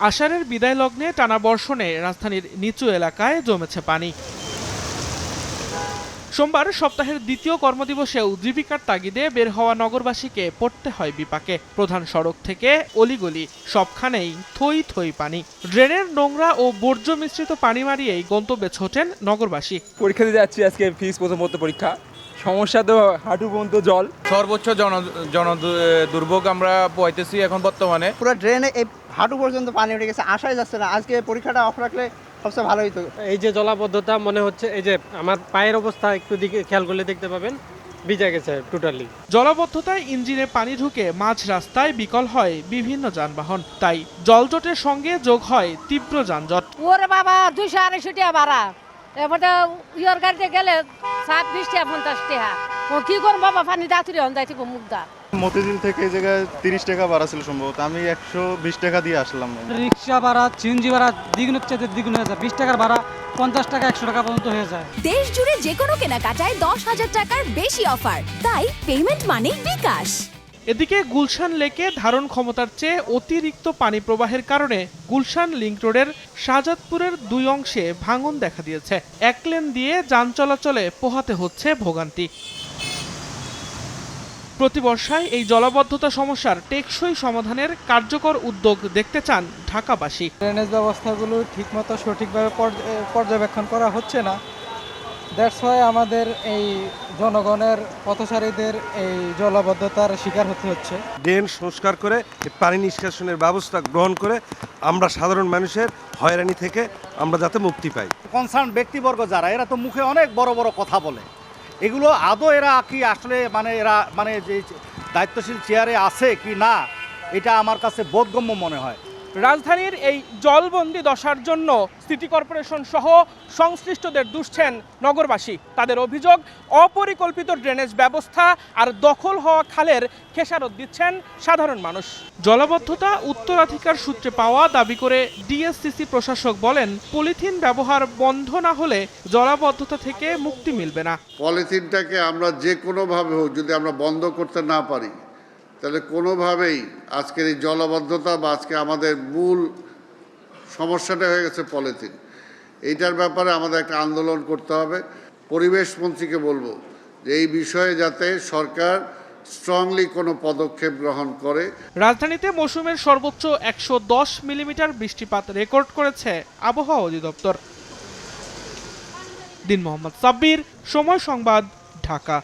আষাঢ়ের বিদায় লগ্নে টানা বর্ষণে রাজধানীর নিচু এলাকায় জমেছে পানি। সোমবার সপ্তাহের দ্বিতীয় কর্মদিবসেও জীবিকার তাগিদে বের হওয়া নগরবাসীকে পড়তে হয় বিপাকে। প্রধান সড়ক থেকে অলিগলি সবখানেই থই থই পানি। ড্রেনের নোংরা ও বর্জ্য মিশ্রিত পানি মারিয়েই গন্তব্যে ছোটেন নগরবাসী। পরীক্ষা দিতে যাচ্ছি, আজকে ফিজ প্রথম পরীক্ষা। সমস্যা তো হাঁটু পর্যন্ত জল। সর্বোচ্চ জন দুর্ভোগ আমরা পাইতেছি এখন বর্তমানে। পুরো ড্রেনে এই হাঁটু পর্যন্ত পানি উঠে গেছে, আসাই যাচ্ছে না। আজকে পরীক্ষাটা অফ রাখলে সবচেয়ে ভালো হতো। এই যে জলাবদ্ধতা মনে হচ্ছে, এই যে আমার পায়ের অবস্থা একটু দিকে খেয়াল করলে দেখতে পাবেন ভিজে গেছে টোটালি। জলাবদ্ধতায় ইঞ্জিনে পানি ঢুকে মাঝ রাস্তায় বিকল হয় বিভিন্ন যানবাহন। তাই জলজটের সঙ্গে যোগ হয় তীব্র যানজট। ওরে বাবা 200-250 টাকা ভাড়া, এবারে ইয়র গাড়িতে গেলে 20 টাকা 50 টাকা। ও কি করব বাবা, পানি দাতুরি হন যাইতে মুগদা। মতিঝিল থেকে এই জায়গায় 30 টাকা ভাড়া ছিল সম্ভবত, আমি 120 টাকা দিয়ে আসলাম। রিক্সা ভাড়া, সিএনজি ভাড়া দ্বিগুণের চেয়ে দ্বিগুণ হয়ে যায়। 20 টাকার ভাড়া 50 টাকা 100 টাকা পর্যন্ত হয়ে যায়। দেশ জুড়ে যে কোনো কেনাকাটায় 10,000 টাকার বেশি অফার, তাই পেমেন্ট মানেই বিকাশ। এদিকে গুলশান লেকে ধারণ ক্ষমতার চেয়ে অতিরিক্ত পানি প্রবাহের কারণে গুলশান লিংক রোডের শাহজাদপুরের 2 অংশে ভাঙন দেখা দিয়েছে। এক লেন দিয়ে যান চলাচলে পোহাতে হচ্ছে ভোগান্তি। প্রতি বর্ষায় এই জলাবদ্ধতা সমস্যার টেকসই সমাধানের কার্যকর উদ্যোগ দেখতে চান ঢাকাবাসী। ড্রেনেজ ব্যবস্থাগুলো ঠিকমতো সঠিকভাবে পর্যবেক্ষণ করা হচ্ছে না। দ্যাটস ওয়াই আমাদের এই জনগণের পথচারীদের এই জলাবদ্ধতার শিকার হতে হচ্ছে। ড্রেন সংস্কার করে পানি নিষ্কাশনের ব্যবস্থা গ্রহণ করে আমরা সাধারণ মানুষের হয়রানি থেকে আমরা যাতে মুক্তি পাই। কনসার্ন ব্যক্তিবর্গ যারা, এরা তো মুখে অনেক বড় বড় কথা বলে, এগুলো আদৌ এরা কি আসলে এরা যে দায়িত্বশীল চেয়ারে আছে কি না, এটা আমার কাছে বোধগম্য মনে হয়। রাজধানীর এই জলবন্দি দশার জন্য সিটি কর্পোরেশন সহ সংশ্লিষ্টদের দুষছেন নগরবাসী। তাদের অভিযোগ, অপরিকল্পিত ড্রেনেজ ব্যবস্থা আর দখল হওয়া খালের খেসারত দিচ্ছেন সাধারণ মানুষ। জলাবদ্ধতা উত্তরাধিকার সূত্রে পাওয়া দাবি করে ডিএসসিসি প্রশাসক বলেন, পলিথিন ব্যবহার বন্ধ না হলে জলাবদ্ধতা থেকে মুক্তি মিলবে না। পলিথিনটাকে আমরা যে কোনোভাবে হোক যদি আমরা বন্ধ করতে না পারি, তাহলে কোনোভাবেই আজকের এই জলাবদ্ধতা বা আজকে আমাদের মূল সমস্যাটা হয়ে গেছে পলিথিন, এইটার ব্যাপারে আমাদের একটা আন্দোলন করতে হবে। পরিবেশ মন্ত্রীকে বলবো যে এই বিষয়ে যাতে সরকার স্ট্রংলি কোনো পদক্ষেপ গ্রহণ করে। রাজধানীতে মৌসুমের সর্বোচ্চ 110 মিলিমিটার বৃষ্টিপাত রেকর্ড করেছে আবহাওয়া অধিদপ্তর। দিন মোহাম্মদ সাব্বির, সময় সংবাদ, ঢাকা।